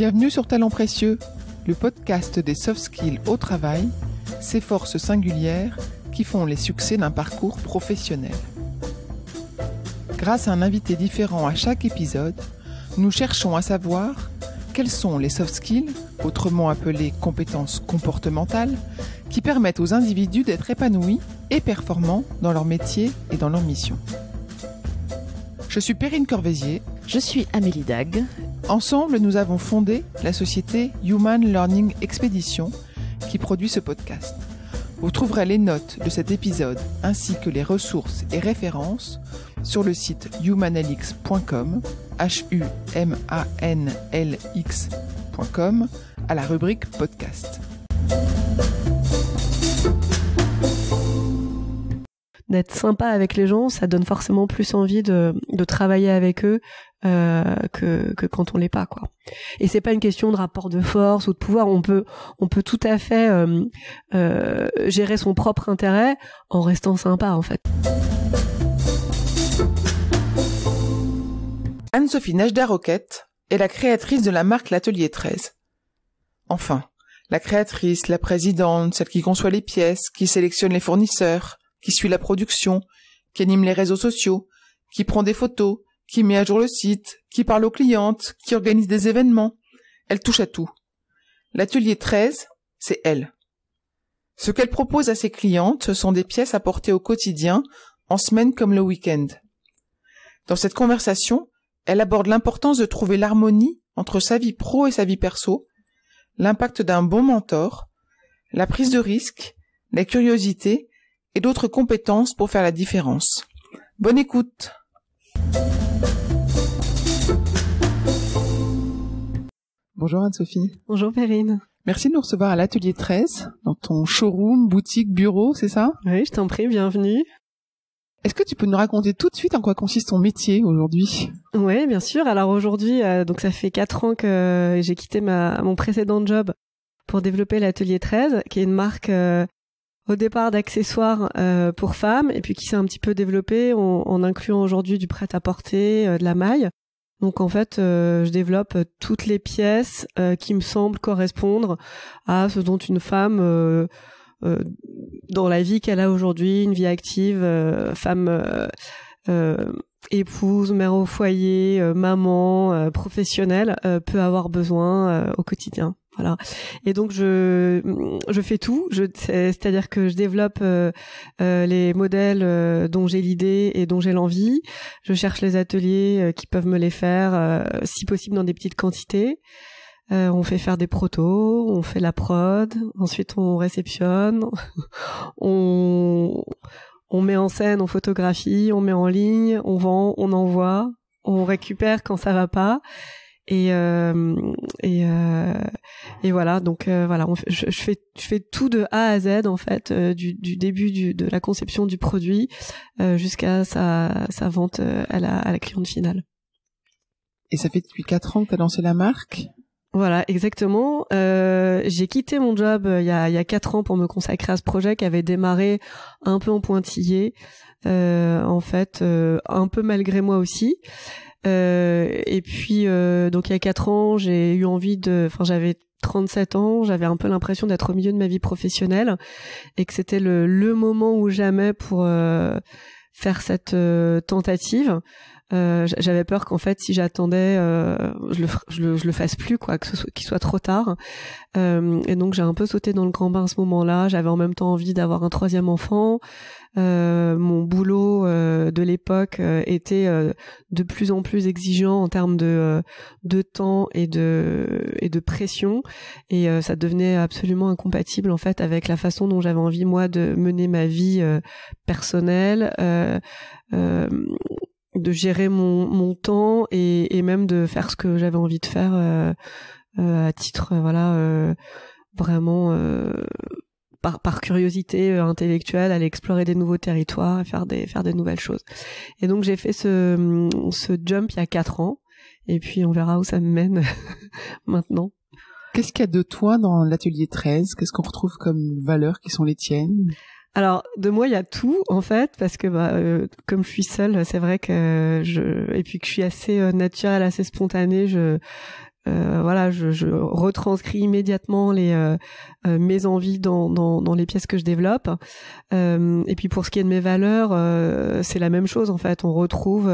Bienvenue sur Talents Précieux, le podcast des soft skills au travail, ces forces singulières qui font les succès d'un parcours professionnel. Grâce à un invité différent à chaque épisode, nous cherchons à savoir quels sont les soft skills, autrement appelés compétences comportementales, qui permettent aux individus d'être épanouis et performants dans leur métier et dans leur mission. Je suis Perrine Corvézier. Je suis Amélie Dag. Ensemble, nous avons fondé la société Human Learning Expedition qui produit ce podcast. Vous trouverez les notes de cet épisode ainsi que les ressources et références sur le site humanlx.com, humanlx.com, à la rubrique podcast. D'être sympa avec les gens, ça donne forcément plus envie de travailler avec eux que quand on l'est pas, quoi. Et c'est pas une question de rapport de force ou de pouvoir. On peut tout à fait gérer son propre intérêt en restant sympa, en fait. Anne-Sophie Najda-Roquette est la créatrice de la marque L'Atelier 13. Enfin, la créatrice, la présidente, celle qui conçoit les pièces, qui sélectionne les fournisseurs, qui suit la production, qui anime les réseaux sociaux, qui prend des photos, qui met à jour le site, qui parle aux clientes, qui organise des événements. Elle touche à tout. L'Atelier 13, c'est elle. Ce qu'elle propose à ses clientes, ce sont des pièces à porter au quotidien, en semaine comme le week-end. Dans cette conversation, elle aborde l'importance de trouver l'harmonie entre sa vie pro et sa vie perso, l'impact d'un bon mentor, la prise de risque, la curiosité et d'autres compétences pour faire la différence. Bonne écoute! Bonjour Anne-Sophie. Bonjour Perrine. Merci de nous recevoir à l'Atelier 13, dans ton showroom, boutique, bureau, c'est ça? Oui, je t'en prie, bienvenue. Est-ce que tu peux nous raconter tout de suite en quoi consiste ton métier aujourd'hui? Oui, bien sûr. Alors aujourd'hui, donc ça fait 4 ans que j'ai quitté mon précédent job pour développer l'Atelier 13, qui est une marque au départ d'accessoires pour femmes, et puis qui s'est un petit peu développée en incluant aujourd'hui du prêt-à-porter, de la maille. Donc en fait, je développe toutes les pièces qui me semblent correspondre à ce dont une femme dans la vie qu'elle a aujourd'hui, une vie active, femme, épouse, mère au foyer, maman, professionnelle, peut avoir besoin au quotidien. Voilà. Et donc je fais tout. C'est-à-dire que je développe les modèles dont j'ai l'idée et dont j'ai l'envie. Je cherche les ateliers qui peuvent me les faire, si possible dans des petites quantités. On fait faire des protos, on fait la prod, ensuite on réceptionne, on met en scène, on photographie, on met en ligne, on vend, on envoie, on récupère quand ça va pas. Et voilà, donc voilà, je fais tout de A à Z en fait, du début de la conception du produit jusqu'à sa vente à la cliente finale. Et ça fait depuis 4 ans que tu as lancé la marque? Voilà, exactement. J'ai quitté mon job il y a 4 ans pour me consacrer à ce projet qui avait démarré un peu en pointillé, en fait, un peu malgré moi aussi. Et puis donc il y a 4 ans, j'ai eu envie j'avais 37 ans, j'avais un peu l'impression d'être au milieu de ma vie professionnelle et que c'était le moment ou jamais pour faire cette tentative. J'avais peur qu'en fait si j'attendais je le fasse plus, quoi, qu'il soit trop tard, et donc j'ai un peu sauté dans le grand bain à ce moment-là. J'avais en même temps envie d'avoir un 3e enfant. Mon boulot de l'époque était de plus en plus exigeant en termes de temps et de pression, et ça devenait absolument incompatible en fait avec la façon dont j'avais envie moi de mener ma vie personnelle, de gérer mon temps et même de faire ce que j'avais envie de faire à titre vraiment par curiosité intellectuelle, aller explorer des nouveaux territoires et faire des nouvelles choses. Et donc j'ai fait ce jump il y a 4 ans, et puis on verra où ça me mène maintenant. Qu'est-ce qu'il y a de toi dans l'Atelier 13? Qu'est-ce qu'on retrouve comme valeurs qui sont les tiennes? Alors, de moi, il y a tout, en fait, parce que comme je suis seule, c'est vrai que et puis que je suis assez naturelle, assez spontanée, voilà, je retranscris immédiatement mes envies dans les pièces que je développe. Et puis pour ce qui est de mes valeurs, c'est la même chose en fait. On retrouve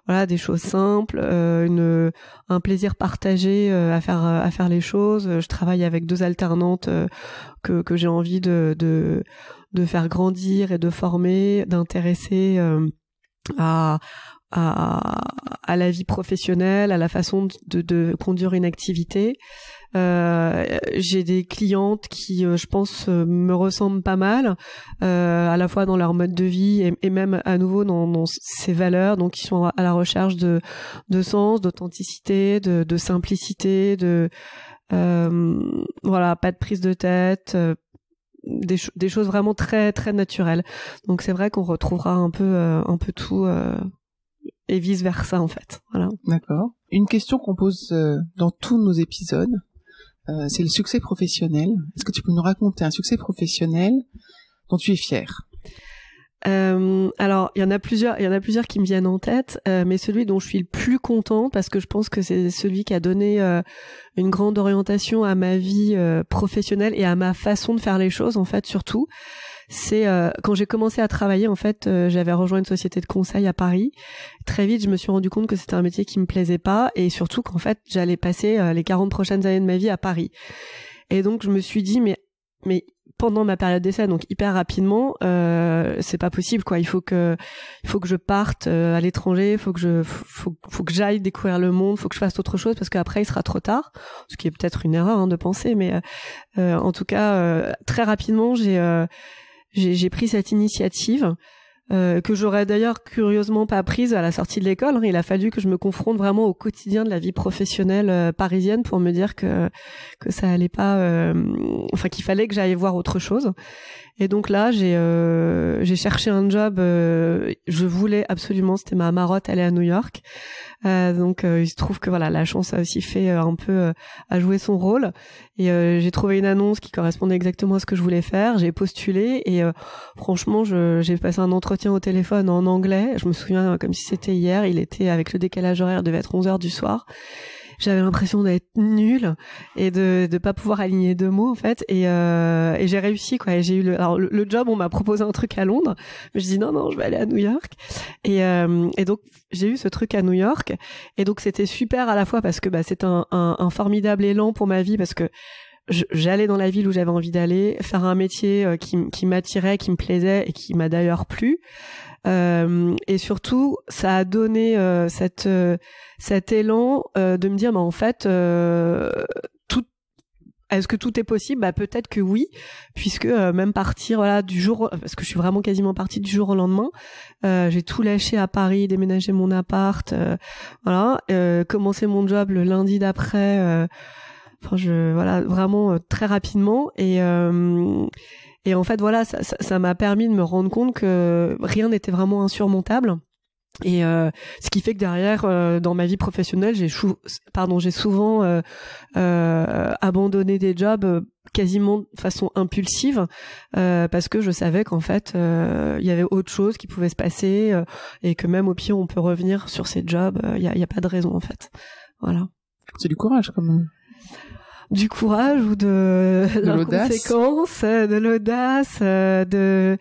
voilà des choses simples, un plaisir partagé à faire les choses. Je travaille avec 2 alternantes que j'ai envie de faire grandir et de former, d'intéresser à la vie professionnelle, à la façon de conduire une activité. J'ai des clientes qui, je pense, me ressemblent pas mal, à la fois dans leur mode de vie et même à nouveau dans ces valeurs, donc qui sont à la recherche de sens, d'authenticité, de simplicité, voilà, pas de prise de tête, des choses vraiment très très naturelles. Donc c'est vrai qu'on retrouvera un peu tout et vice versa en fait. Voilà. D'accord. Une question qu'on pose dans tous nos épisodes, c'est le succès professionnel. Est-ce que tu peux nous raconter un succès professionnel dont tu es fière? Alors il y en a plusieurs qui me viennent en tête, mais celui dont je suis le plus contente, parce que je pense que c'est celui qui a donné une grande orientation à ma vie professionnelle et à ma façon de faire les choses en fait, surtout, c'est quand j'ai commencé à travailler en fait, j'avais rejoint une société de conseil à Paris. Très vite, je me suis rendu compte que c'était un métier qui me plaisait pas, et surtout qu'en fait, j'allais passer les 40 prochaines années de ma vie à Paris. Et donc je me suis dit mais pendant ma période d'essai, donc hyper rapidement, c'est pas possible quoi. Il faut que je parte à l'étranger, faut que j'aille découvrir le monde, faut que je fasse autre chose, parce qu'après il sera trop tard. Ce qui est peut-être une erreur de penser, mais en tout cas très rapidement j'ai pris cette initiative. Que j'aurais d'ailleurs curieusement pas prise à la sortie de l'école. Il a fallu que je me confronte vraiment au quotidien de la vie professionnelle parisienne pour me dire que ça allait pas, enfin qu'il fallait que j'aille voir autre chose. Et donc là, j'ai cherché un job. Je voulais absolument, c'était ma marotte, aller à New York. Donc il se trouve que voilà, la chance a aussi fait un peu à jouer son rôle. Et j'ai trouvé une annonce qui correspondait exactement à ce que je voulais faire. J'ai postulé et franchement, j'ai passé un entretien au téléphone en anglais. Je me souviens comme si c'était hier. Il était avec le décalage horaire, il devait être 11h du soir. J'avais l'impression d'être nulle et de pas pouvoir aligner 2 mots en fait, et j'ai réussi quoi. Et j'ai eu le job. On m'a proposé un truc à Londres, mais je dis non, je vais aller à New York. Et donc j'ai eu ce truc à New York, et donc c'était super à la fois parce que c'est un formidable élan pour ma vie, parce que j'allais dans la ville où j'avais envie d'aller, faire un métier qui m'attirait, qui me plaisait et qui m'a d'ailleurs plu. Et surtout, ça a donné cet élan de me dire, en fait, est-ce que tout est possible ? Peut-être que oui, puisque même partir parce que je suis vraiment quasiment partie du jour au lendemain. J'ai tout lâché à Paris, déménagé mon appart, commencer mon job le lundi d'après. Vraiment très rapidement, et en fait voilà, ça m'a permis de me rendre compte que rien n'était vraiment insurmontable. Et ce qui fait que derrière, dans ma vie professionnelle, j'ai souvent abandonné des jobs quasiment de façon impulsive, parce que je savais qu'en fait il y avait autre chose qui pouvait se passer, et que même au pire on peut revenir sur ces jobs. Il y a pas de raison en fait. Voilà. C'est du courage quand même. Du courage ou de l'inconséquence, de l'audace, de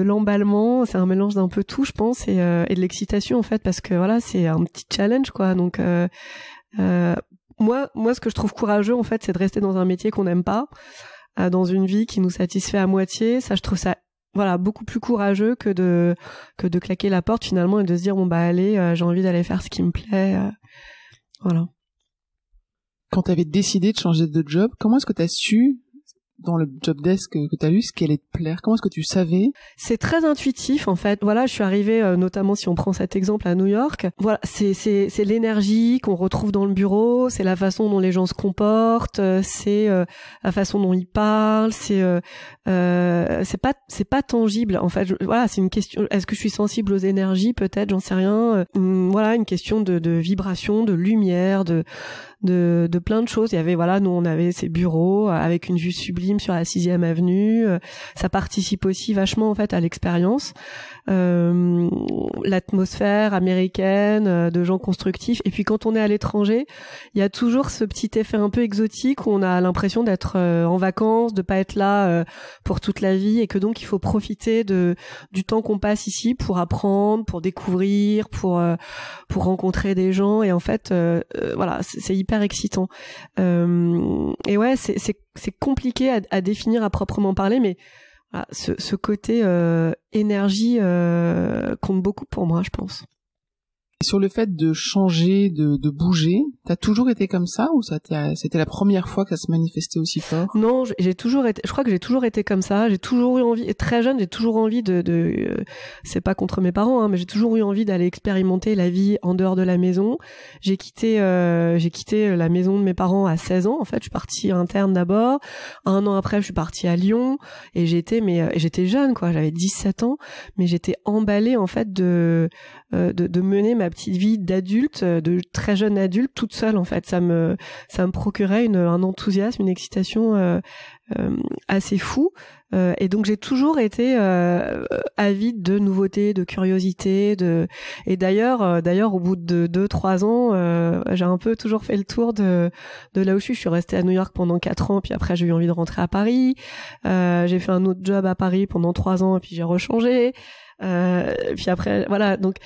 l'emballement. C'est un mélange d'un peu tout, je pense, et de l'excitation en fait, parce que voilà, c'est un petit challenge quoi. Donc moi ce que je trouve courageux en fait, c'est de rester dans un métier qu'on n'aime pas, dans une vie qui nous satisfait à moitié. Ça, je trouve ça beaucoup plus courageux que de claquer la porte finalement et de se dire allez, j'ai envie d'aller faire ce qui me plaît. Voilà. Quand tu avais décidé de changer de job, comment est-ce que tu as su, dans le job desk que tu as eu, ce qui allait te plaire? Comment est-ce que tu savais? C'est très intuitif en fait. Voilà, je suis arrivée, notamment si on prend cet exemple à New York. Voilà, c'est l'énergie qu'on retrouve dans le bureau, c'est la façon dont les gens se comportent, c'est la façon dont ils parlent, c'est pas tangible en fait. C'est une question. Est-ce que je suis sensible aux énergies? Peut-être, j'en sais rien. Voilà, une question de vibration, de lumière, de plein de choses. Il y avait nous on avait ces bureaux avec une vue sublime sublime sur la 6e avenue. Ça participe aussi vachement en fait à l'expérience, l'atmosphère américaine, de gens constructifs. Et puis quand on est à l'étranger, il y a toujours ce petit effet un peu exotique où on a l'impression d'être en vacances, de pas être là pour toute la vie, et que donc il faut profiter du temps qu'on passe ici pour apprendre, pour découvrir, pour rencontrer des gens. Et en fait, voilà, c'est hyper excitant. Et ouais, c'est compliqué à définir à proprement parler, mais voilà, ce côté énergie compte beaucoup pour moi, je pense. Sur le fait de changer, de bouger, t'as toujours été comme ça ou c'était la première fois que ça se manifestait aussi fort? Non, j'ai toujours été, je crois que j'ai toujours été comme ça. J'ai toujours eu envie, très jeune, j'ai toujours envie c'est pas contre mes parents, hein, mais j'ai toujours eu envie d'aller expérimenter la vie en dehors de la maison. J'ai quitté la maison de mes parents à 16 ans. En fait, je suis partie interne d'abord. 1 an après, je suis partie à Lyon et j'étais jeune, quoi. J'avais 17 ans, mais j'étais emballée, en fait, de mener ma petite vie d'adulte, de très jeune adulte, toute seule, en fait. Ça me procurait un enthousiasme, une excitation assez fou. Et donc j'ai toujours été avide de nouveautés, de curiosité, et d'ailleurs au bout de 2-3 ans, j'ai un peu toujours fait le tour de là où je suis. Je suis restée à New York pendant 4 ans, puis après j'ai eu envie de rentrer à Paris. J'ai fait un autre job à Paris pendant 3 ans, et puis j'ai rechangé. Puis après, voilà, donc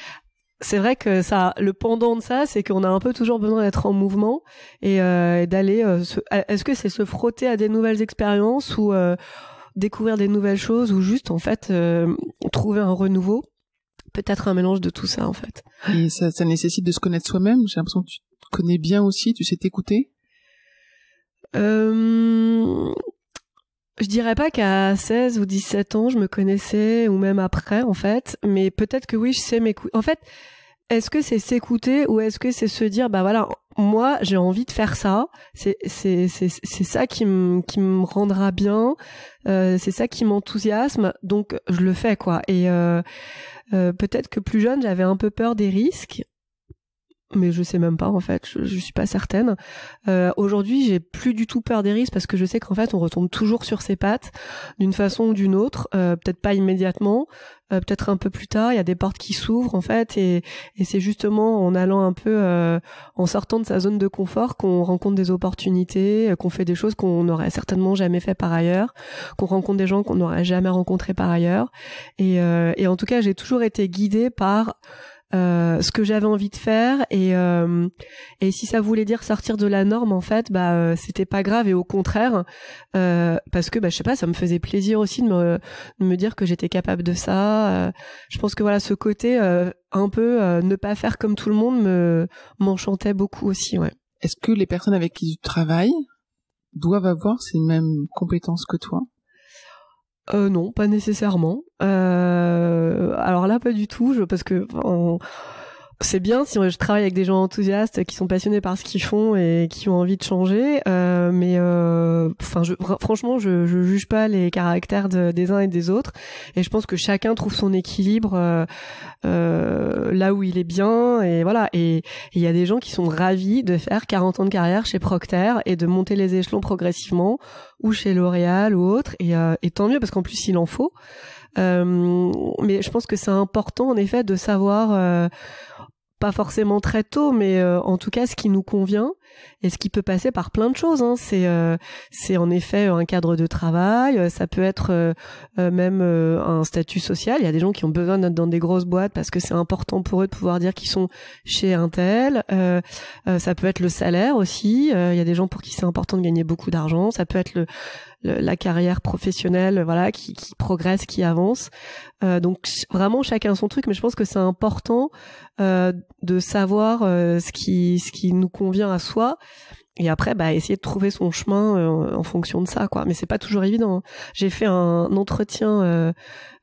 c'est vrai que le pendant de ça, c'est qu'on a un peu toujours besoin d'être en mouvement et d'aller. Est-ce que c'est se frotter à des nouvelles expériences ou découvrir des nouvelles choses, ou juste en fait trouver un renouveau? Peut-être un mélange de tout ça, en fait. Et ça nécessite de se connaître soi-même. J'ai l'impression que tu te connais bien aussi. Tu sais t'écouter. Je dirais pas qu'à 16 ou 17 ans, je me connaissais, ou même après, en fait. Mais peut-être que oui, je sais m'écouter. En fait, est-ce que c'est s'écouter, ou est-ce que c'est se dire, bah voilà, moi, j'ai envie de faire ça. C'est ça qui me rendra bien. C'est ça qui m'enthousiasme. Donc, je le fais, quoi. Et peut-être que plus jeune, j'avais un peu peur des risques. Mais je sais même pas, en fait, je suis pas certaine. Aujourd'hui, j'ai plus du tout peur des risques, parce que je sais qu'en fait, on retombe toujours sur ses pattes d'une façon ou d'une autre. Peut-être pas immédiatement, peut-être un peu plus tard. Il y a des portes qui s'ouvrent, en fait, et c'est justement en allant un peu, en sortant de sa zone de confort, qu'on rencontre des opportunités, qu'on fait des choses qu'on n'aurait certainement jamais fait par ailleurs, qu'on rencontre des gens qu'on n'aurait jamais rencontrés par ailleurs. Et en tout cas, j'ai toujours été guidée par ce que j'avais envie de faire, et si ça voulait dire sortir de la norme, en fait, c'était pas grave, et au contraire, parce que je sais pas, ça me faisait plaisir aussi de me dire que j'étais capable de ça. Je pense que voilà, ce côté un peu ne pas faire comme tout le monde m'enchantait beaucoup aussi, ouais. Est-ce que les personnes avec qui tu travailles doivent avoir ces mêmes compétences que toi? Non, pas nécessairement. Alors là, pas du tout, parce que c'est bien si je travaille avec des gens enthousiastes qui sont passionnés par ce qu'ils font et qui ont envie de changer, mais franchement, je juge pas les caractères des uns et des autres, et je pense que chacun trouve son équilibre là où il est bien, et voilà. Et il y a des gens qui sont ravis de faire 40 ans de carrière chez Procter et de monter les échelons progressivement, ou chez L'Oréal ou autre, et tant mieux, parce qu'en plus il en faut. Mais je pense que c'est important, en effet, de savoir, pas forcément très tôt, mais en tout cas ce qui nous convient, et ce qui peut passer par plein de choses, hein. C'est en effet un cadre de travail, ça peut être même un statut social. Il y a des gens qui ont besoin d'être dans des grosses boîtes parce que c'est important pour eux de pouvoir dire qu'ils sont chez un tel. Ça peut être le salaire aussi. Il y a des gens pour qui c'est important de gagner beaucoup d'argent. Ça peut être la carrière professionnelle, voilà, qui progresse, qui avance. Donc vraiment chacun son truc, mais je pense que c'est important de savoir ce qui nous convient à soi, et après essayer de trouver son chemin en fonction de ça, quoi. Mais c'est pas toujours évident, hein. J'ai fait un entretien,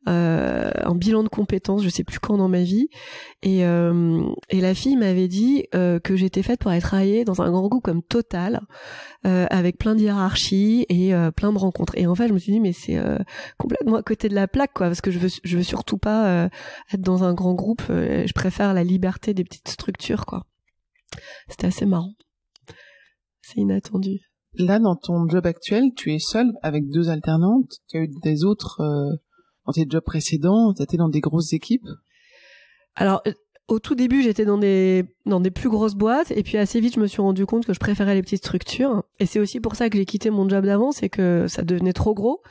un bilan de compétences, je sais plus quand dans ma vie, et la fille m'avait dit que j'étais faite pour aller travailler dans un grand groupe comme Total, avec plein de hiérarchies et plein de rencontres. Et en fait, je me suis dit, mais c'est complètement à côté de la plaque, quoi, parce que je veux surtout pas être dans un grand groupe. Je préfère la liberté des petites structures, quoi. C'était assez marrant. C'est inattendu. Là, dans ton job actuel, tu es seule avec 2 alternantes. Tu as eu des autres dans tes jobs précédents. Tu étais dans des grosses équipes. Alors, au tout début, j'étais dans des plus grosses boîtes, et puis assez vite, je me suis rendu compte que je préférais les petites structures. Et c'est aussi pour ça que j'ai quitté mon job d'avant, c'est que ça devenait trop gros.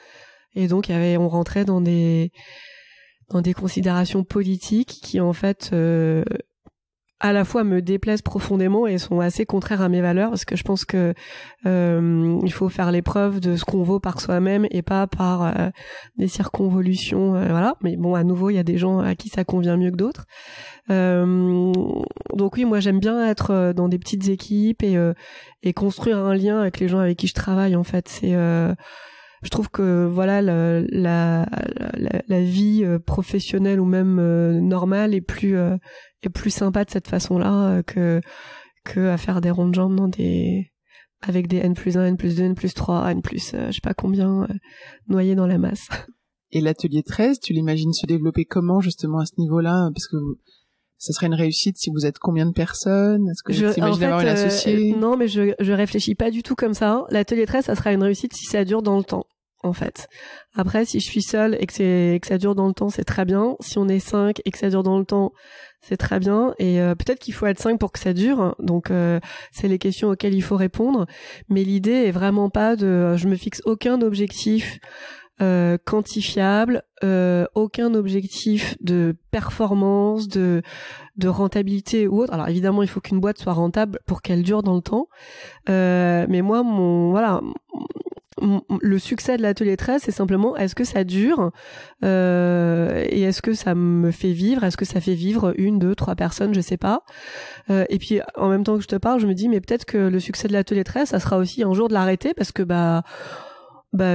Et donc, on rentrait dans des considérations politiques qui, en fait, à la fois me déplaisent profondément et sont assez contraires à mes valeurs, parce que je pense que il faut faire l'épreuve de ce qu'on vaut par soi-même et pas par des circonvolutions, voilà. Mais bon, à nouveau, il y a des gens à qui ça convient mieux que d'autres. Donc oui, moi j'aime bien être dans des petites équipes et construire un lien avec les gens avec qui je travaille. En fait, je trouve que voilà la vie professionnelle ou même normale est plus sympa de cette façon-là que à faire des ronds de jambes avec des N+1, N+2, N+3, N+, je sais pas combien, noyés dans la masse. Et l'atelier 13, tu l'imagines se développer comment justement à ce niveau-là? Parce que ça serait une réussite si vous êtes combien de personnes? Est-ce que tu imagines avoir une associée? Non, mais je réfléchis pas du tout comme ça. L'atelier 13, ça sera une réussite si ça dure dans le temps, en fait. Après, si je suis seule et que ça dure dans le temps, c'est très bien. Si on est 5 et que ça dure dans le temps, c'est très bien. Et peut-être qu'il faut être 5 pour que ça dure. Donc, c'est les questions auxquelles il faut répondre. Mais l'idée est vraiment pas je me fixe aucun objectif quantifiable, aucun objectif de performance, de rentabilité ou autre. Alors évidemment, il faut qu'une boîte soit rentable pour qu'elle dure dans le temps. Mais moi, le succès de l'atelier 13, c'est simplement est-ce que ça dure et est-ce que ça me fait vivre, est-ce que ça fait vivre 1, 2, 3 personnes, je sais pas. Et puis en même temps que je te parle, je me dis mais peut-être que le succès de l'atelier 13, ça sera aussi un jour de l'arrêter parce que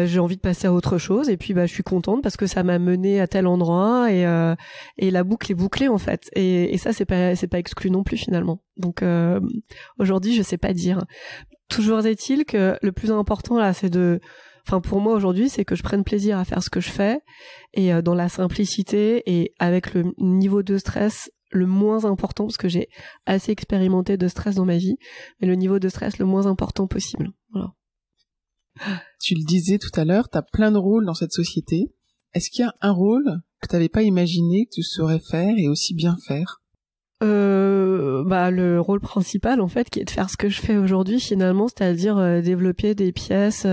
j'ai envie de passer à autre chose et puis je suis contente parce que ça m'a mené à tel endroit et la boucle est bouclée en fait et ça c'est pas exclu non plus finalement. Donc aujourd'hui je sais pas dire. Toujours est-il que le plus important là pour moi aujourd'hui c'est que je prenne plaisir à faire ce que je fais et dans la simplicité et avec le niveau de stress le moins important parce que j'ai assez expérimenté de stress dans ma vie, mais le niveau de stress le moins important possible. Voilà. Tu le disais tout à l'heure, t'as plein de rôles dans cette société. Est-ce qu'il y a un rôle que t'avais pas imaginé que tu saurais faire et aussi bien faire? Le rôle principal en fait qui est de faire ce que je fais aujourd'hui finalement, c'est-à-dire développer des pièces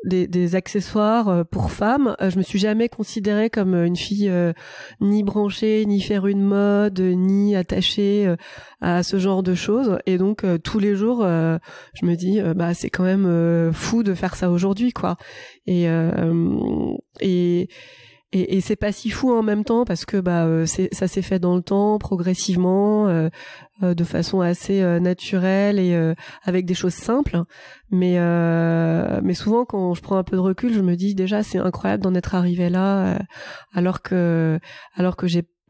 des accessoires pour femmes. Je me suis jamais considérée comme une fille ni branchée, ni faire une mode, ni attachée à ce genre de choses et donc tous les jours je me dis c'est quand même fou de faire ça aujourd'hui quoi. Et c'est pas si fou en même temps parce que ça s'est fait dans le temps progressivement de façon assez naturelle et avec des choses simples mais souvent quand je prends un peu de recul je me dis déjà c'est incroyable d'en être arrivé là alors que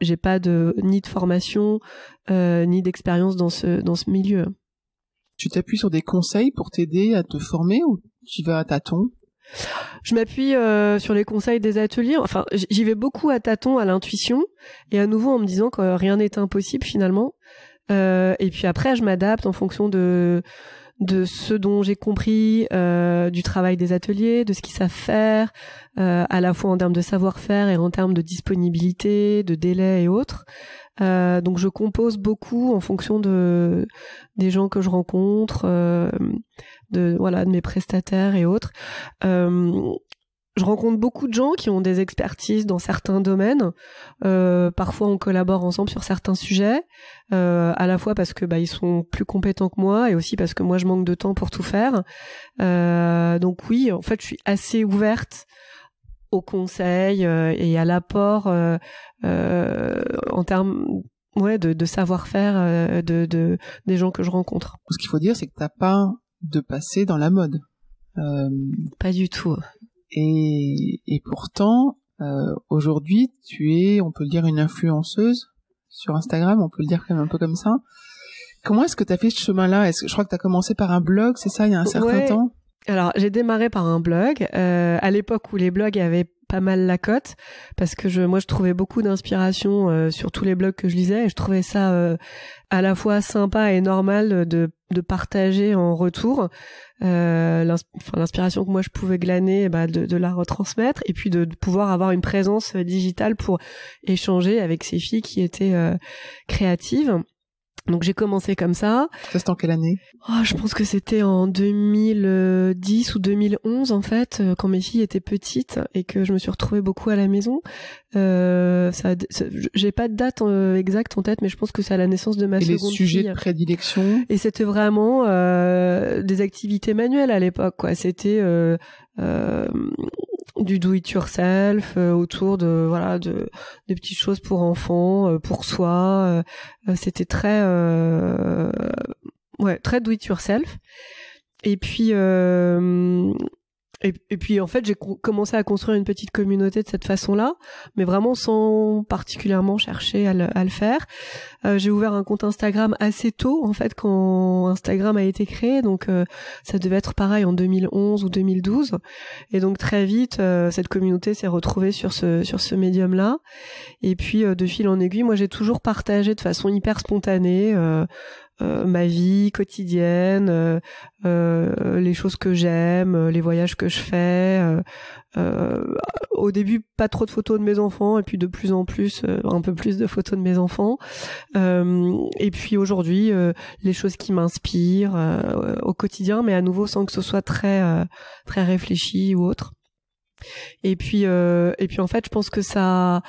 j'ai pas ni de formation ni d'expérience dans ce milieu. Tu t'appuies sur des conseils pour t'aider à te former ou tu vas à tâtons? Je m'appuie sur les conseils des ateliers. Enfin, j'y vais beaucoup à tâtons, à l'intuition, et à nouveau en me disant que rien n'est impossible finalement. Et puis après, je m'adapte en fonction de ce dont j'ai compris du travail des ateliers, de ce qu'ils savent faire, à la fois en termes de savoir-faire et en termes de disponibilité, de délai et autres. Donc je compose beaucoup en fonction des gens que je rencontre, de mes prestataires et autres. Je rencontre beaucoup de gens qui ont des expertises dans certains domaines. Parfois, on collabore ensemble sur certains sujets, à la fois parce que ils sont plus compétents que moi et aussi parce que moi je manque de temps pour tout faire. Donc oui, en fait, je suis assez ouverte au conseil et à l'apport en termes de savoir-faire des gens que je rencontre. Ce qu'il faut dire, c'est que t'as pas de passé dans la mode. Pas du tout. Et pourtant, aujourd'hui, tu es, on peut le dire, une influenceuse sur Instagram, on peut le dire quand même un peu comme ça. Comment est-ce que tu as fait ce chemin-là? Je crois que tu as commencé par un blog, c'est ça, il y a un certain temps? Alors, j'ai démarré par un blog, à l'époque où les blogs avaient pas mal la cote parce que moi je trouvais beaucoup d'inspiration sur tous les blogs que je lisais et je trouvais ça à la fois sympa et normal de partager en retour l'inspiration que moi je pouvais glaner, de la retransmettre et puis de pouvoir avoir une présence digitale pour échanger avec ces filles qui étaient créatives. Donc j'ai commencé comme ça. Ça c'était en quelle année? Je pense que c'était en 2010 ou 2011 en fait, quand mes filles étaient petites et que je me suis retrouvée beaucoup à la maison. J'ai pas de date exacte en tête, mais je pense que c'est à la naissance de ma seconde fille. Et les sujets de prédilection? Et c'était vraiment des activités manuelles à l'époque, quoi. C'était du do it yourself autour de des petites choses pour enfants, pour soi. C'était très très do it yourself. Et puis et puis en fait j'ai commencé à construire une petite communauté de cette façon-là, mais vraiment sans particulièrement chercher à le faire. J'ai ouvert un compte Instagram assez tôt en fait quand Instagram a été créé, donc ça devait être pareil en 2011 ou 2012, et donc très vite cette communauté s'est retrouvée sur ce médium-là. Et puis de fil en aiguille, moi j'ai toujours partagé de façon hyper spontanée ma vie quotidienne, les choses que j'aime, les voyages que je fais. Au début, pas trop de photos de mes enfants, et puis de plus en plus, un peu plus de photos de mes enfants. Et puis aujourd'hui, les choses qui m'inspirent au quotidien, mais à nouveau sans que ce soit très réfléchi ou autre. Et puis en fait, je pense que ça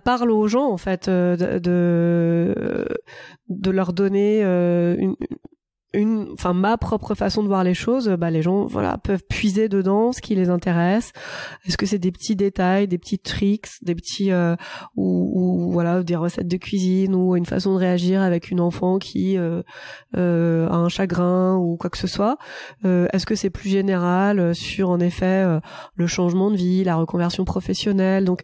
parle aux gens en fait de leur donner ma propre façon de voir les choses. Les gens peuvent puiser dedans ce qui les intéresse. Est-ce que c'est des petits détails, des petits tricks, des petits ou des recettes de cuisine, ou une façon de réagir avec une enfant qui a un chagrin ou quoi que ce soit. Est-ce que c'est plus général sur en effet le changement de vie, la reconversion professionnelle. Donc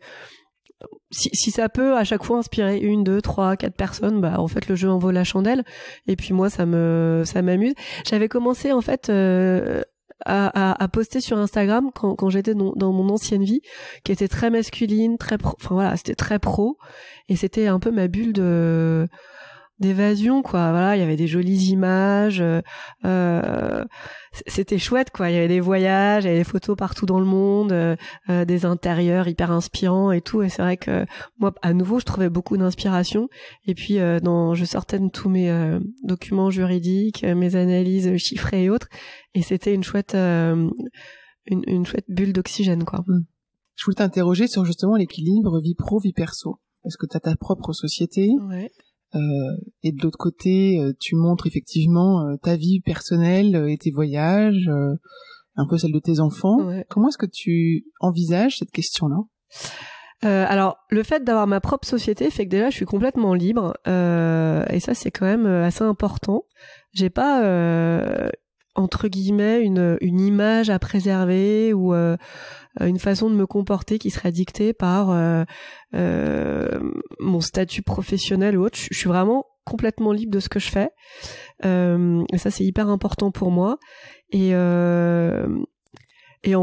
si ça peut à chaque fois inspirer 1, 2, 3, 4 personnes, en fait le jeu en vaut la chandelle. Et puis moi ça m'amuse. J'avais commencé en fait à poster sur Instagram quand j'étais dans mon ancienne vie, qui était très masculine, très pro, c'était très pro, et c'était un peu ma bulle d'évasion, quoi. Voilà, il y avait des jolies images, c'était chouette, quoi. Il y avait des voyages, il y avait des photos partout dans le monde, des intérieurs hyper inspirants et tout. Et c'est vrai que moi, à nouveau, je trouvais beaucoup d'inspiration. Et puis, je sortais de tous mes documents juridiques, mes analyses chiffrées et autres. Et c'était une chouette bulle d'oxygène, quoi. Je voulais t'interroger sur justement l'équilibre vie pro, vie perso. Parce que tu as ta propre société. Ouais. Et de l'autre côté, tu montres effectivement ta vie personnelle et tes voyages, un peu celle de tes enfants. Ouais. Comment est-ce que tu envisages cette question-là? Alors, le fait d'avoir ma propre société fait que déjà, je suis complètement libre, et ça, c'est quand même assez important. J'ai pas entre guillemets une image à préserver ou une façon de me comporter qui serait dictée par mon statut professionnel ou autre. Je suis vraiment complètement libre de ce que je fais, et ça c'est hyper important pour moi. Et en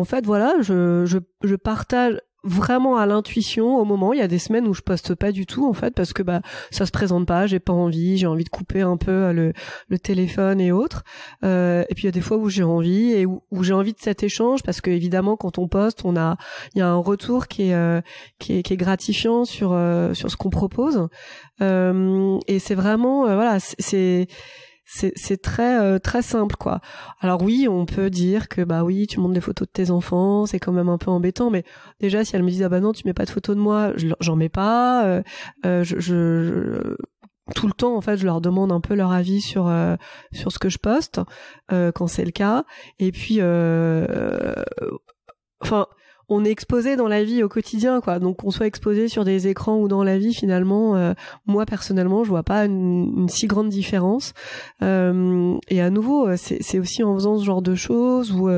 fait je partage vraiment à l'intuition au moment. Il y a des semaines où je poste pas du tout en fait parce que ça se présente pas, j'ai pas envie, j'ai envie de couper un peu le téléphone et autres, et puis il y a des fois où j'ai envie et où j'ai envie de cet échange, parce que évidemment quand on poste, il y a un retour qui est gratifiant sur ce qu'on propose, et c'est vraiment c'est très très simple, quoi. Alors oui, on peut dire que oui, tu montres des photos de tes enfants, c'est quand même un peu embêtant, mais déjà si elles me disent non, tu mets pas de photos de moi, j'en mets pas, tout le temps en fait, je leur demande un peu leur avis sur ce que je poste quand c'est le cas. Et puis on est exposé dans la vie au quotidien, quoi. Donc qu'on soit exposé sur des écrans ou dans la vie, finalement, moi personnellement, je vois pas une si grande différence. Et à nouveau, c'est aussi en faisant ce genre de choses ou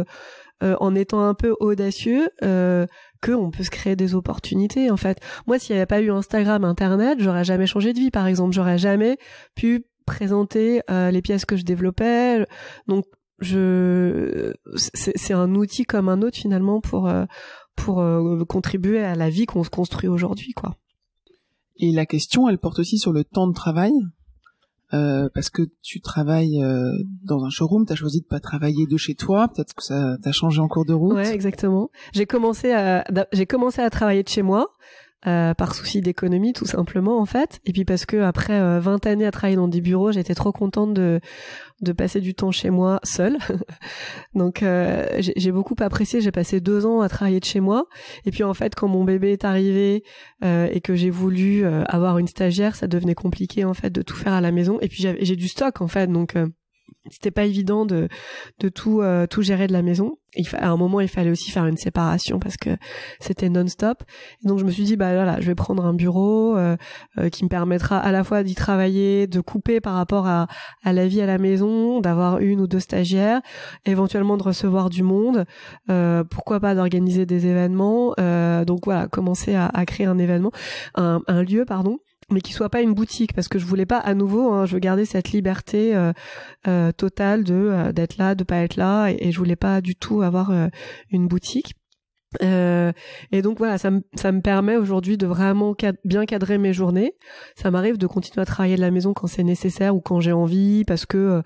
en étant un peu audacieux que on peut se créer des opportunités. En fait, moi, s'il y avait pas eu Instagram, Internet, j'aurais jamais changé de vie, par exemple. J'aurais jamais pu présenter les pièces que je développais. Donc c'est un outil comme un autre finalement pour contribuer à la vie qu'on se construit aujourd'hui, quoi. Et la question, elle porte aussi sur le temps de travail, parce que tu travailles dans un showroom, t'as choisi de pas travailler de chez toi, peut-être que ça t'a changé en cours de route. Ouais, exactement. J'ai commencé à travailler de chez moi. Par souci d'économie tout simplement en fait, et puis parce que après 20 années à travailler dans des bureaux, j'étais trop contente de passer du temps chez moi seule. Donc j'ai beaucoup apprécié, j'ai passé 2 ans à travailler de chez moi, et puis en fait quand mon bébé est arrivé et que j'ai voulu avoir une stagiaire, ça devenait compliqué en fait de tout faire à la maison, et puis j'ai du stock en fait, donc c'était pas évident de tout gérer de la maison. À un moment, il fallait aussi faire une séparation parce que c'était non-stop. Et donc, je me suis dit, bah voilà, je vais prendre un bureau qui me permettra à la fois d'y travailler, de couper par rapport à la vie à la maison, d'avoir 1 ou 2 stagiaires, éventuellement de recevoir du monde, pourquoi pas d'organiser des événements. Donc voilà, commencer à créer un événement, un lieu, pardon, mais qui soit pas une boutique, parce que je voulais pas à nouveau, je veux garder cette liberté totale d'être là, de pas être là, et je voulais pas du tout avoir une boutique. Et donc voilà, ça me permet aujourd'hui de vraiment bien cadrer mes journées. Ça m'arrive de continuer à travailler de la maison quand c'est nécessaire ou quand j'ai envie, parce que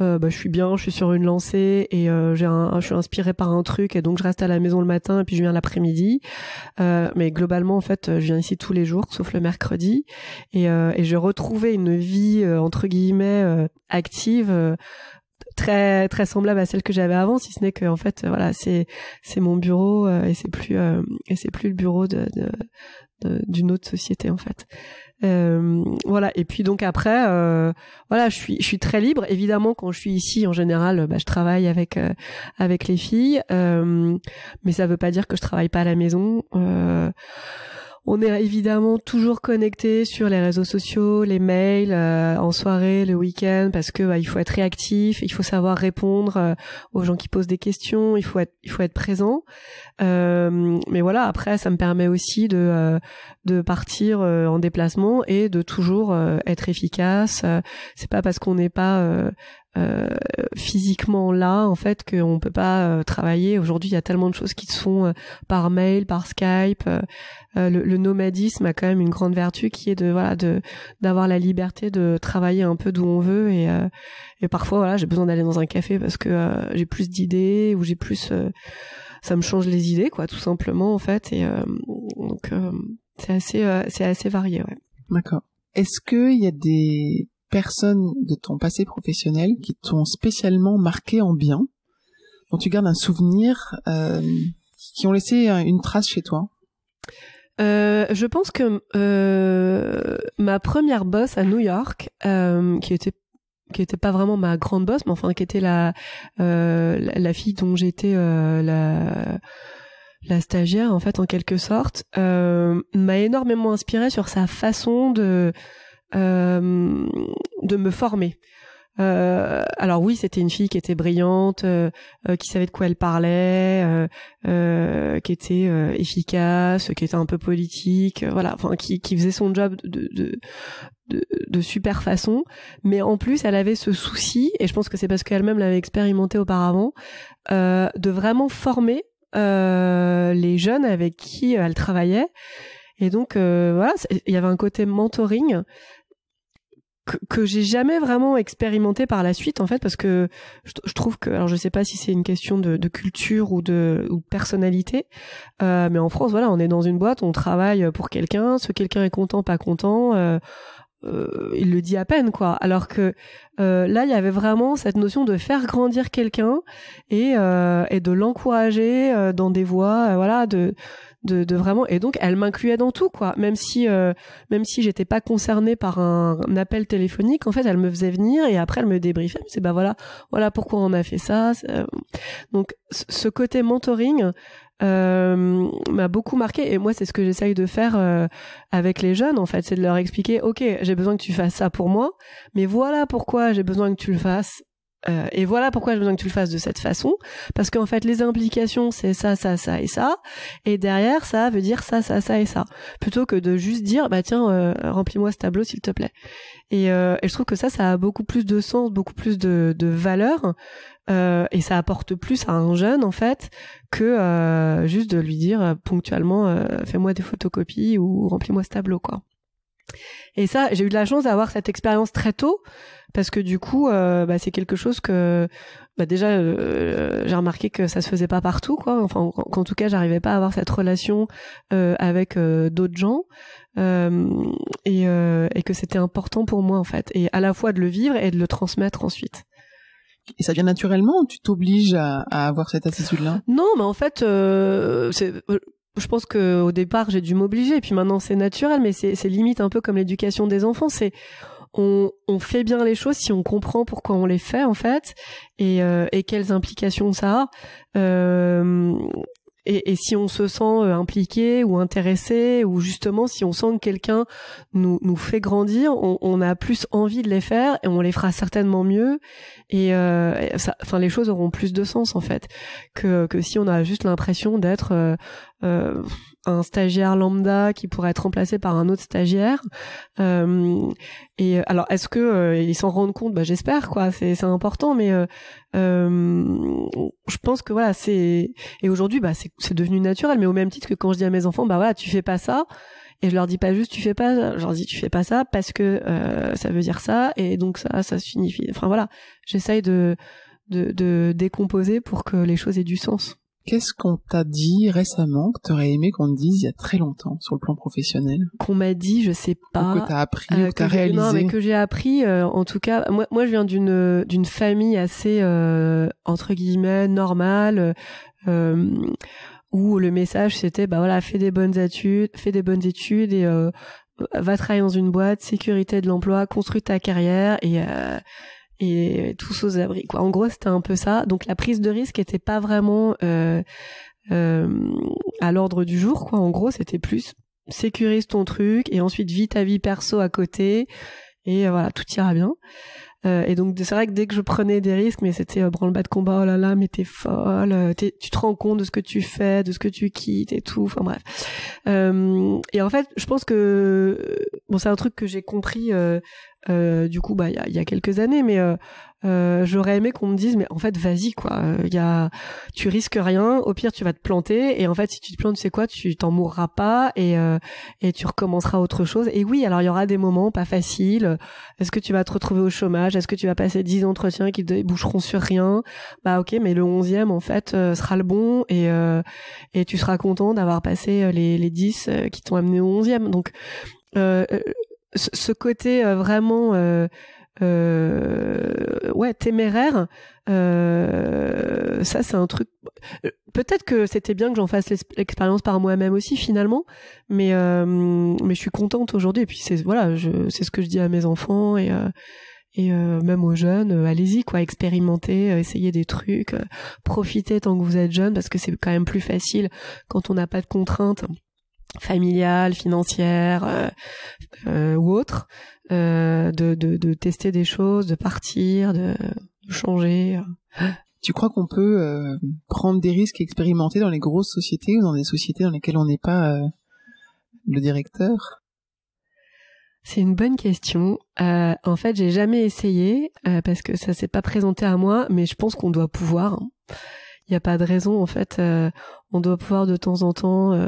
je suis bien, je suis sur une lancée et je suis inspirée par un truc, et donc je reste à la maison le matin et puis je viens l'après-midi. Mais globalement en fait, je viens ici tous les jours sauf le mercredi, et j'ai retrouvé une vie entre guillemets active, très très semblable à celle que j'avais avant, si ce n'est que en fait voilà, c'est mon bureau et c'est plus le bureau d'une autre société en fait. Voilà, et puis donc après voilà, je suis très libre. Évidemment, quand je suis ici en général, je travaille avec les filles, mais ça veut pas dire que je travaille pas à la maison. On est évidemment toujours connecté sur les réseaux sociaux, les mails, en soirée, le week-end, parce que il faut être réactif, il faut savoir répondre aux gens qui posent des questions, il faut être présent. Mais voilà, après ça me permet aussi de partir en déplacement et de toujours être efficace. C'est pas parce qu'on n'est pas physiquement là en fait qu'on peut pas travailler. Aujourd'hui, il y a tellement de choses qui se font par mail, par Skype. Le nomadisme a quand même une grande vertu qui est d'avoir la liberté de travailler un peu d'où on veut, et parfois voilà, j'ai besoin d'aller dans un café parce que j'ai plus d'idées, ou j'ai plus ça me change les idées, quoi, tout simplement en fait, et donc c'est assez varié, ouais. D'accord. Est-ce que il y a des personnes de ton passé professionnel qui t'ont spécialement marqué en bien, dont tu gardes un souvenir, qui ont laissé une trace chez toi? Je pense que ma première boss à New York, qui était pas vraiment ma grande boss, mais enfin qui était la fille dont j'étais la stagiaire en fait, en quelque sorte, m'a énormément inspirée sur sa façon de me former. Alors oui, c'était une fille qui était brillante, qui savait de quoi elle parlait, qui était efficace, qui était un peu politique, voilà, enfin qui faisait son job de super façon, mais en plus elle avait ce souci, et je pense que c'est parce qu'elle-même l'avait expérimenté auparavant, de vraiment former les jeunes avec qui elle travaillait. Et donc voilà, il y avait un côté mentoring que j'ai jamais vraiment expérimenté par la suite en fait, parce que je trouve que, alors je sais pas si c'est une question de culture ou de personnalité, mais en France voilà, on est dans une boîte, on travaille pour quelqu'un, ce quelqu'un est content, pas content, il le dit à peine, quoi. Alors que là il y avait vraiment cette notion de faire grandir quelqu'un et de l'encourager dans des voies voilà, de vraiment, et donc elle m'incluait dans tout, quoi, même si j'étais pas concernée par un appel téléphonique, en fait elle me faisait venir et après elle me débriefait, c'est voilà pourquoi on a fait ça. Donc ce côté mentoring m'a beaucoup marqué, et moi c'est ce que j'essaye de faire avec les jeunes en fait, c'est de leur expliquer, ok, j'ai besoin que tu fasses ça pour moi, mais voilà pourquoi j'ai besoin que tu le fasses Et voilà pourquoi j'ai besoin que tu le fasses de cette façon, parce qu'en fait les implications c'est ça, ça, ça et ça, et derrière ça veut dire ça, ça, ça et ça, plutôt que de juste dire bah tiens remplis-moi ce tableau s'il te plaît. Et je trouve que ça a beaucoup plus de sens, beaucoup plus de valeur, et ça apporte plus à un jeune en fait que juste de lui dire ponctuellement fais-moi des photocopies ou remplis-moi ce tableau quoi. Et ça, j'ai eu de la chance d'avoir cette expérience très tôt, parce que du coup, c'est quelque chose que, déjà, j'ai remarqué que ça se faisait pas partout, quoi. Enfin, qu'en tout cas, j'arrivais pas à avoir cette relation avec d'autres gens, et que c'était important pour moi en fait, et à la fois de le vivre et de le transmettre ensuite. Et ça vient naturellement ou tu t'obliges à avoir cette attitude-là? Non, mais en fait, je pense que au départ j'ai dû m'obliger, et puis maintenant c'est naturel, mais c'est limite un peu comme l'éducation des enfants. C'est on fait bien les choses si on comprend pourquoi on les fait en fait, et quelles implications ça a. Et si on se sent impliqué ou intéressé, ou justement si on sent que quelqu'un nous fait grandir, on a plus envie de les faire, et on les fera certainement mieux, et les choses auront plus de sens en fait que si on a juste l'impression d'être un stagiaire lambda qui pourrait être remplacé par un autre stagiaire. Et alors est-ce que ils s'en rendent compte? J'espère quoi, c'est important, mais je pense que voilà, et aujourd'hui c'est devenu naturel, mais au même titre que quand je dis à mes enfants voilà, tu fais pas ça, et je leur dis pas juste tu fais pas, je leur dis tu fais pas ça parce que ça veut dire ça, et donc ça signifie, enfin voilà, j'essaye de décomposer pour que les choses aient du sens. Qu'est-ce qu'on t'a dit récemment que t'aurais aimé qu'on te dise il y a très longtemps sur le plan professionnel? Qu'on m'a dit, je sais pas. Ou que t'as appris, ou que t'as réalisé? Non, mais que j'ai appris, en tout cas, moi je viens d'une famille assez, entre guillemets, normale, où le message c'était, voilà, fais des bonnes études, et va travailler dans une boîte, sécurité de l'emploi, construis ta carrière, et tous aux abris quoi. En gros c'était un peu ça, donc la prise de risque était pas vraiment à l'ordre du jour quoi. En gros c'était plus sécurise ton truc et ensuite vis ta vie perso à côté, et voilà, tout ira bien. Et donc c'est vrai que dès que je prenais des risques, mais c'était branle-bas de combat, oh là là mais t'es folle, tu te rends compte de ce que tu fais, de ce que tu quittes et tout, enfin bref. Et en fait je pense que c'est un truc que j'ai compris du coup il y a quelques années, mais j'aurais aimé qu'on me dise mais en fait vas-y quoi, tu risques rien, au pire tu vas te planter, et en fait si tu te plantes, tu sais quoi, tu t'en mourras pas, et tu recommenceras autre chose. Et oui, alors il y aura des moments pas faciles, est-ce que tu vas te retrouver au chômage, est-ce que tu vas passer 10 entretiens qui déboucheront sur rien, ok, mais le 11e en fait sera le bon, et tu seras content d'avoir passé les 10 qui t'ont amené au 11e. Donc ce côté vraiment téméraire, ça c'est un truc, peut-être que c'était bien que j'en fasse l'expérience par moi-même aussi finalement, mais je suis contente aujourd'hui, et puis c'est ce que je dis à mes enfants, et même aux jeunes, allez-y quoi, expérimentez, essayez des trucs, profitez tant que vous êtes jeune, parce que c'est quand même plus facile quand on n'a pas de contraintes familiales, financières ou autres, de tester des choses, de partir, de changer. Tu crois qu'on peut prendre des risques et expérimenter dans les grosses sociétés, ou dans des sociétés dans lesquelles on n'est pas le directeur? C'est une bonne question. En fait, j'ai jamais essayé parce que ça s'est pas présenté à moi, mais je pense qu'on doit pouvoir. Il n'y a pas de raison, en fait. On doit pouvoir de temps en temps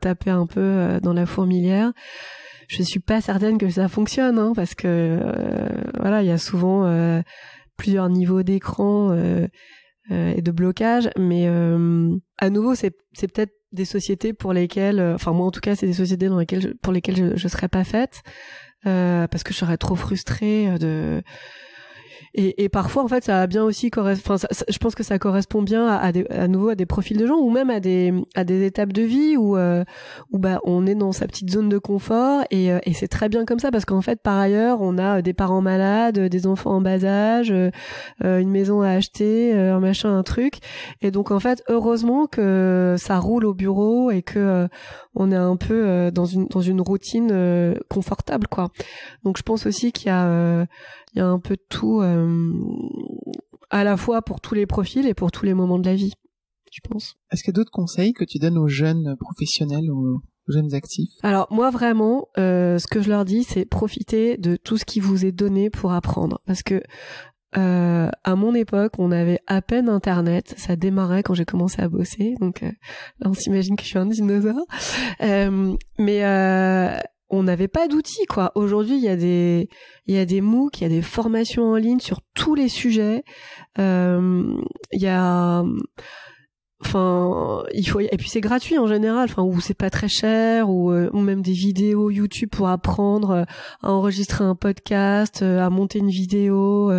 taper un peu dans la fourmilière. Je suis pas certaine que ça fonctionne, parce que il y a souvent plusieurs niveaux d'écran et de blocage. Mais à nouveau, c'est peut-être des sociétés pour lesquelles, moi en tout cas, c'est des sociétés pour lesquelles je serais pas faite, parce que je serais trop frustrée de. Et parfois en fait ça a bien aussi je pense que ça correspond bien à nouveau à des profils de gens, ou même à des étapes de vie où on est dans sa petite zone de confort, et c'est très bien comme ça, parce qu'en fait par ailleurs on a des parents malades, des enfants en bas âge, une maison à acheter, un machin, un truc, et donc en fait heureusement que ça roule au bureau, et que on est un peu dans une routine confortable quoi. Donc je pense aussi qu'il y a un peu de tout à la fois pour tous les profils et pour tous les moments de la vie, je pense. Est-ce qu'il y a d'autres conseils que tu donnes aux jeunes professionnels ou aux jeunes actifs? Alors moi vraiment, ce que je leur dis, c'est profiter de tout ce qui vous est donné pour apprendre, parce que à mon époque, on avait à peine Internet. Ça démarrait quand j'ai commencé à bosser, donc là on s'imagine que je suis un dinosaure. Mais on n'avait pas d'outils, quoi. Aujourd'hui, il y a des MOOC, il y a des formations en ligne sur tous les sujets. Il y a et puis c'est gratuit en général, ou c'est pas très cher, ou même des vidéos YouTube pour apprendre à enregistrer un podcast, à monter une vidéo,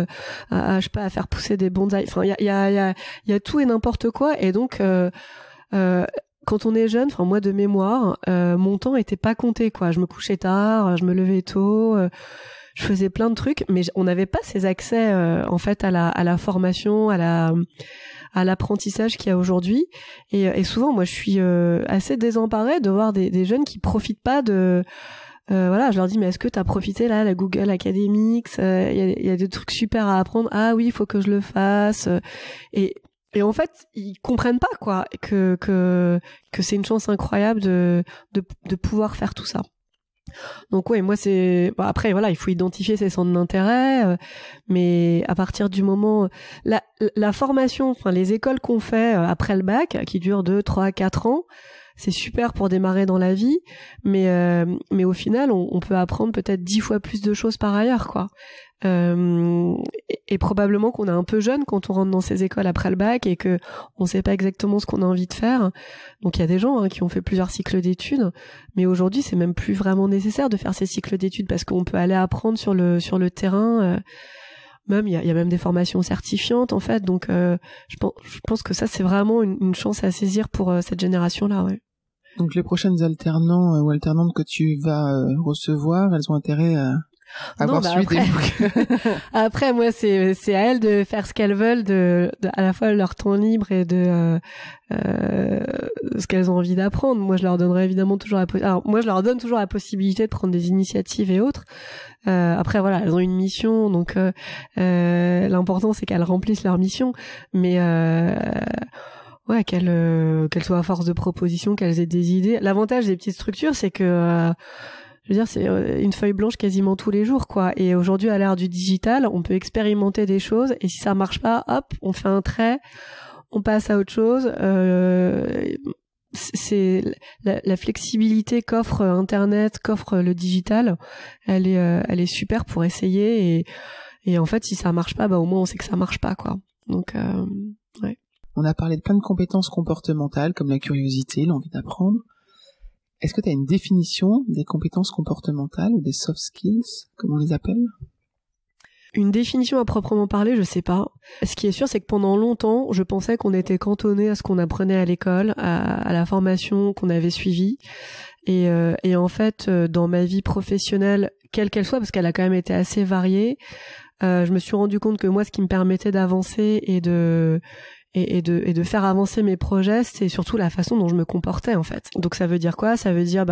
je sais pas, à faire pousser des bonsaïs. Il y a tout et n'importe quoi. Et donc quand on est jeune, moi de mémoire, mon temps était pas compté, quoi. Je me couchais tard, je me levais tôt, je faisais plein de trucs, mais on n'avait pas ces accès en fait à la formation, à l'apprentissage qu'il y a aujourd'hui. Et souvent, moi, je suis assez désemparée de voir des jeunes qui profitent pas de... je leur dis, mais est-ce que t'as profité là, la Google Academics, il y a des trucs super à apprendre. Ah oui, il faut que je le fasse. Et en fait, ils comprennent pas, quoi, que c'est une chance incroyable de pouvoir faire tout ça. Donc ouais, moi c'est après voilà, il faut identifier ses centres d'intérêt, mais à partir du moment la formation, les écoles qu'on fait après le bac, qui durent 2, 3, 4 ans, c'est super pour démarrer dans la vie, mais au final on peut apprendre peut-être 10 fois plus de choses par ailleurs, quoi. Et probablement qu'on est un peu jeune quand on rentre dans ces écoles après le bac et que on sait pas exactement ce qu'on a envie de faire. Donc il y a des gens qui ont fait plusieurs cycles d'études, mais aujourd'hui c'est même plus vraiment nécessaire de faire ces cycles d'études parce qu'on peut aller apprendre sur le terrain. Même il y a même des formations certifiantes en fait. Donc je pense que ça c'est vraiment une chance à saisir pour cette génération-là. Ouais. Donc les prochaines alternants ou alternantes que tu vas recevoir, elles ont intérêt à avoir suivi des MOOC. Après, moi, c'est à elles de faire ce qu'elles veulent, de à la fois leur temps libre et de ce qu'elles ont envie d'apprendre. Moi, je leur donnerai évidemment toujours moi, je leur donne toujours la possibilité de prendre des initiatives et autres. Après, voilà, elles ont une mission, donc l'important c'est qu'elles remplissent leur mission, mais ouais, qu'elles soient à force de propositions, qu'elles aient des idées. L'avantage des petites structures, c'est que je veux dire, c'est une feuille blanche quasiment tous les jours, quoi. Et aujourd'hui, à l'ère du digital, on peut expérimenter des choses. Et si ça marche pas, hop, on fait un trait, on passe à autre chose. C'est la flexibilité qu'offre Internet, qu'offre le digital. Elle est super pour essayer. Et en fait, si ça marche pas, au moins on sait que ça marche pas, quoi. Donc, ouais. On a parlé de plein de compétences comportementales, comme la curiosité, l'envie d'apprendre. Est-ce que tu as une définition des compétences comportementales ou des soft skills, comme on les appelle? Une définition à proprement parler, je sais pas. Ce qui est sûr, c'est que pendant longtemps, je pensais qu'on était cantonné à ce qu'on apprenait à l'école, à la formation qu'on avait suivie. Et en fait, dans ma vie professionnelle, quelle qu'elle soit, parce qu'elle a quand même été assez variée, je me suis rendu compte que moi, ce qui me permettait d'avancer et de faire avancer mes projets, c'est surtout la façon dont je me comportais, en fait. Donc ça veut dire quoi? Ça veut dire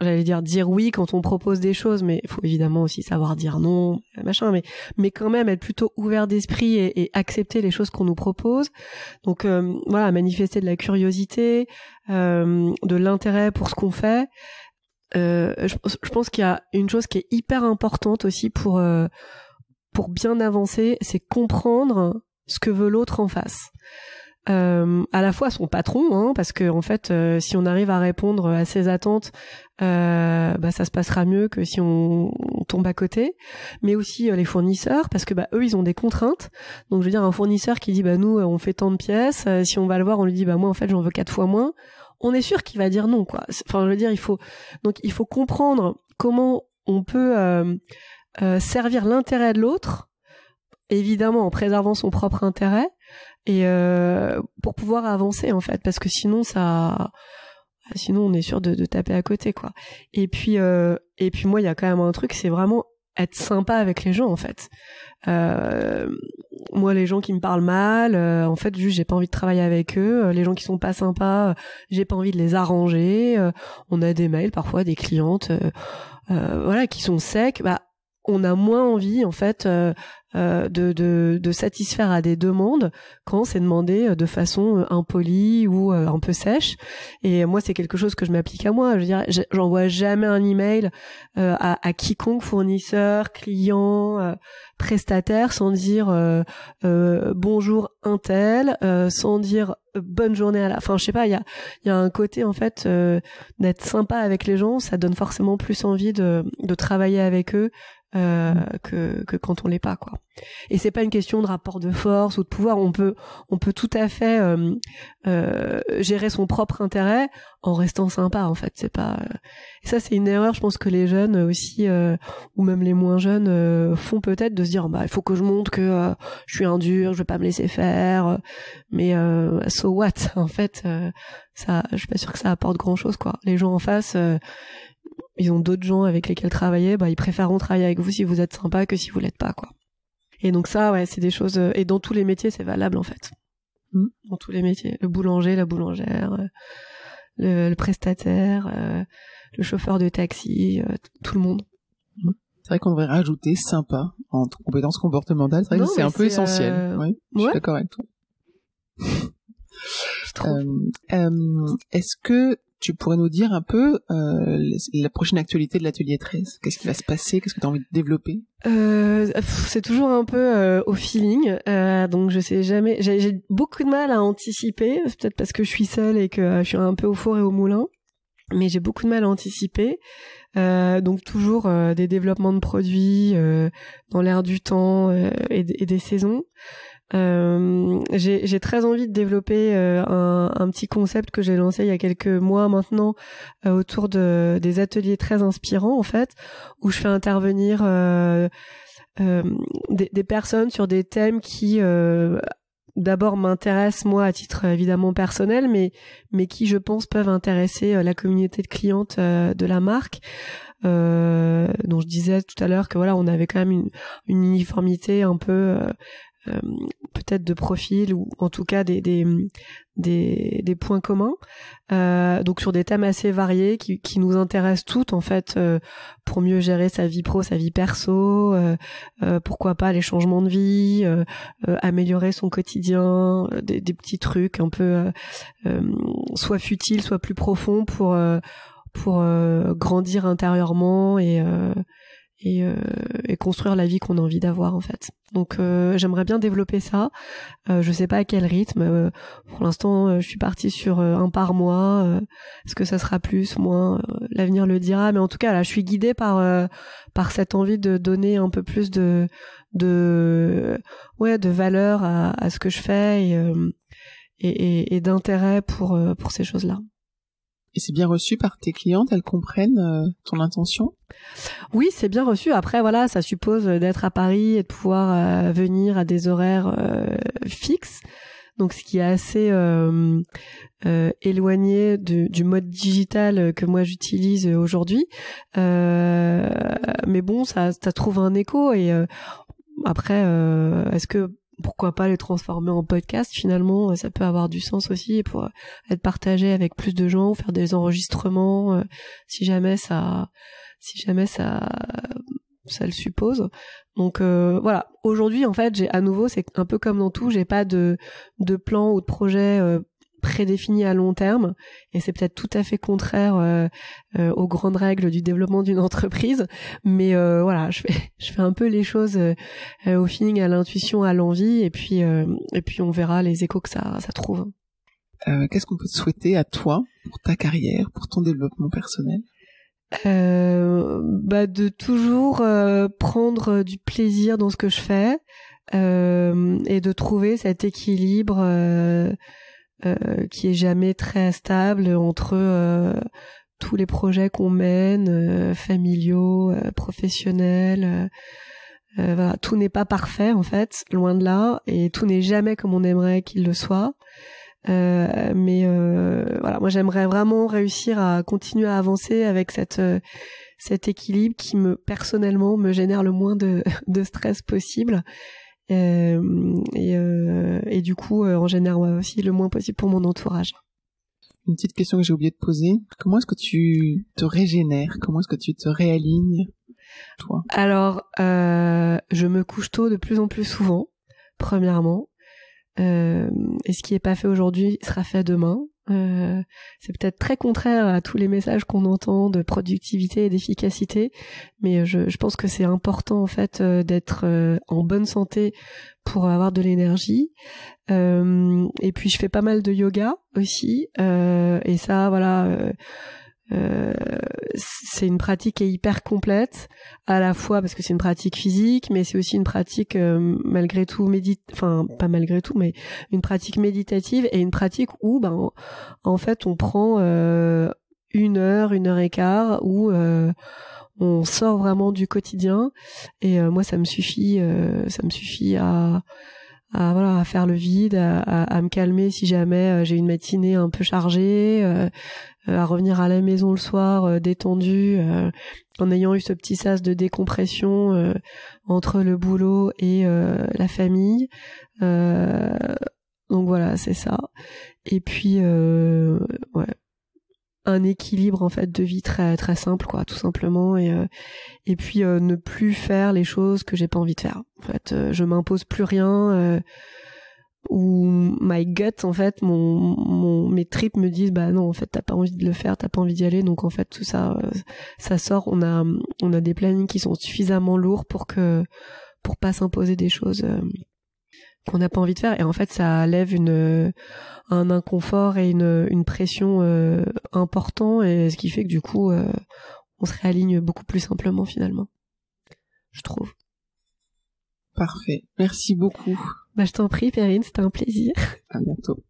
j'allais dire oui quand on propose des choses, mais il faut évidemment aussi savoir dire non, machin, mais quand même être plutôt ouvert d'esprit et accepter les choses qu'on nous propose. Donc voilà, manifester de la curiosité, de l'intérêt pour ce qu'on fait. Je pense qu'il y a une chose qui est hyper importante aussi pour bien avancer, c'est comprendre ce que veut l'autre en face. À la fois son patron, parce que en fait, si on arrive à répondre à ses attentes, ça se passera mieux que si on tombe à côté. Mais aussi les fournisseurs, parce que eux ils ont des contraintes. Donc je veux dire, un fournisseur qui dit nous on fait tant de pièces, si on va le voir, on lui dit moi en fait j'en veux 4 fois moins. On est sûr qu'il va dire non, quoi. Enfin je veux dire, il faut comprendre comment on peut servir l'intérêt de l'autre, évidemment en préservant son propre intérêt. Et pour pouvoir avancer en fait, parce que sinon on est sûr de taper à côté, quoi. Et puis moi il y a quand même un truc, c'est vraiment être sympa avec les gens, en fait. Moi les gens qui me parlent mal, en fait juste j'ai pas envie de travailler avec eux. Les gens qui sont pas sympas, j'ai pas envie de les arranger. On a des mails parfois des clientes qui sont secs, on a moins envie en fait de satisfaire à des demandes quand c'est demandé de façon impolie ou un peu sèche. Et moi, c'est quelque chose que je m'applique à moi. Je veux dire, j'envoie jamais un email à quiconque, fournisseur, client, prestataire, sans dire bonjour un tel, sans dire bonne journée à la. Enfin, je sais pas. Il y a un côté en fait d'être sympa avec les gens. Ça donne forcément plus envie de travailler avec eux. Que quand on l'est pas, quoi. Et c'est pas une question de rapport de force ou de pouvoir. On peut tout à fait gérer son propre intérêt en restant sympa, en fait. C'est pas. Et ça, c'est une erreur, je pense, que les jeunes aussi ou même les moins jeunes font peut-être, de se dire il faut que je montre que je suis un dur, je vais pas me laisser faire. Mais so what, en fait, ça, je suis pas sûre que ça apporte grand chose, quoi. Les gens en face. Ils ont d'autres gens avec lesquels travailler, ils préféreront travailler avec vous si vous êtes sympa que si vous l'êtes pas, quoi. Et donc ça, ouais, c'est des choses, et dans tous les métiers, c'est valable, en fait. Dans tous les métiers. Le boulanger, la boulangère, le prestataire, le chauffeur de taxi, tout le monde. C'est vrai qu'on devrait rajouter sympa en compétences comportementales. C'est vrai que c'est un peu essentiel. Oui, je suis d'accord avec toi. Est-ce que tu pourrais nous dire un peu la prochaine actualité de l'Atelier 13 ? Qu'est-ce qui va se passer ? Qu'est-ce que tu as envie de développer ? C'est toujours un peu au feeling, donc je sais jamais. J'ai beaucoup de mal à anticiper, peut-être parce que je suis seule et que je suis un peu au four et au moulin, mais j'ai beaucoup de mal à anticiper. Donc toujours des développements de produits dans l'air du temps et des saisons. J'ai très envie de développer un petit concept que j'ai lancé il y a quelques mois maintenant autour des ateliers très inspirants, en fait, où je fais intervenir des personnes sur des thèmes qui d'abord m'intéressent moi à titre évidemment personnel, mais qui, je pense, peuvent intéresser la communauté de clientes de la marque. Dont je disais tout à l'heure que voilà, on avait quand même une uniformité un peu peut-être de profil, ou en tout cas des points communs, donc sur des thèmes assez variés qui nous intéressent toutes, en fait, pour mieux gérer sa vie pro, sa vie perso, pourquoi pas les changements de vie, améliorer son quotidien, des petits trucs un peu soit futiles, soit plus profonds pour grandir intérieurement et construire la vie qu'on a envie d'avoir, en fait. Donc j'aimerais bien développer ça. Je sais pas à quel rythme. Pour l'instant, je suis partie sur un par mois. Est-ce que ça sera plus, moins, l'avenir le dira. Mais en tout cas, là, je suis guidée par cette envie de donner un peu plus de valeur à ce que je fais et d'intérêt pour ces choses-là. Et c'est bien reçu par tes clientes, elles comprennent ton intention ? Oui, c'est bien reçu. Après, voilà, ça suppose d'être à Paris et de pouvoir venir à des horaires fixes. Donc, ce qui est assez éloigné du mode digital que moi j'utilise aujourd'hui. Mais bon, ça trouve un écho. Et après, est-ce que pourquoi pas les transformer en podcast, finalement, ça peut avoir du sens aussi pour être partagé avec plus de gens, ou faire des enregistrements si jamais ça le suppose. Donc voilà, aujourd'hui, en fait, à nouveau, c'est un peu comme dans tout, j'ai pas de plan ou de projet prédéfini à long terme, et c'est peut-être tout à fait contraire aux grandes règles du développement d'une entreprise, mais voilà, je fais un peu les choses au feeling, à l'intuition, à l'envie, et puis on verra les échos que ça trouve. Qu'est-ce qu'on peut te souhaiter à toi pour ta carrière, pour ton développement personnel ? De toujours prendre du plaisir dans ce que je fais, et de trouver cet équilibre qui est jamais très stable entre tous les projets qu'on mène, familiaux, professionnels. Voilà, tout n'est pas parfait, en fait, loin de là, et tout n'est jamais comme on aimerait qu'il le soit. Mais voilà, moi j'aimerais vraiment réussir à continuer à avancer avec cet équilibre qui personnellement me génère le moins de stress possible. Et du coup, en génère aussi le moins possible pour mon entourage. Une petite question que j'ai oublié de poser. Comment est-ce que tu te régénères ? Comment est-ce que tu te réalignes toi? Alors, je me couche tôt de plus en plus souvent, premièrement. Et ce qui est pas fait aujourd'hui sera fait demain. C'est peut-être très contraire à tous les messages qu'on entend de productivité et d'efficacité, mais je pense que c'est important en fait d'être en bonne santé pour avoir de l'énergie. Et puis je fais pas mal de yoga aussi, et ça voilà. C'est une pratique qui est hyper complète, à la fois parce que c'est une pratique physique, mais c'est aussi une pratique malgré tout pas malgré tout, mais une pratique méditative et une pratique où en fait on prend 1 heure, 1 heure et quart où on sort vraiment du quotidien, et moi ça me suffit à faire le vide, à me calmer si jamais j'ai une matinée un peu chargée, à revenir à la maison le soir détendu, en ayant eu ce petit sas de décompression entre le boulot et la famille. Donc voilà, c'est ça. Et puis un équilibre en fait de vie très très simple, quoi, tout simplement, et puis ne plus faire les choses que j'ai pas envie de faire. En fait, je m'impose plus rien, ou my gut, en fait, mes tripes me disent non, en fait t'as pas envie de le faire, t'as pas envie d'y aller, donc en fait tout ça ça sort. On a des plannings qui sont suffisamment lourds pour pas s'imposer des choses qu'on n'a pas envie de faire, et en fait ça lève un inconfort et une pression important, et ce qui fait que du coup on se réaligne beaucoup plus simplement finalement, je trouve. Parfait, merci beaucoup. Je t'en prie Perrine, c'était un plaisir. À bientôt.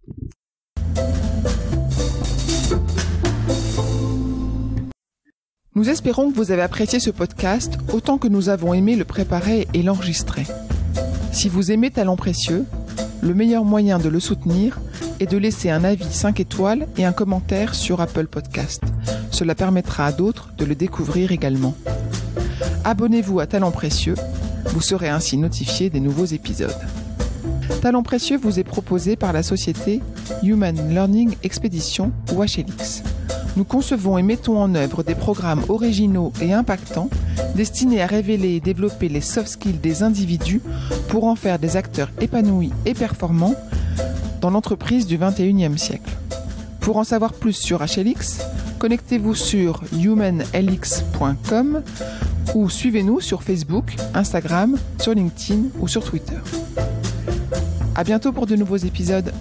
Nous espérons que vous avez apprécié ce podcast autant que nous avons aimé le préparer et l'enregistrer. Si vous aimez Talents Précieux, le meilleur moyen de le soutenir est de laisser un avis 5 étoiles et un commentaire sur Apple Podcast. Cela permettra à d'autres de le découvrir également. Abonnez-vous à Talents Précieux, vous serez ainsi notifié des nouveaux épisodes. Talents Précieux vous est proposé par la société Human Learning Expedition ou HLX. Nous concevons et mettons en œuvre des programmes originaux et impactants destinés à révéler et développer les soft skills des individus pour en faire des acteurs épanouis et performants dans l'entreprise du XXIe siècle. Pour en savoir plus sur HLX, connectez-vous sur humanlx.com ou suivez-nous sur Facebook, Instagram, sur LinkedIn ou sur Twitter. À bientôt pour de nouveaux épisodes.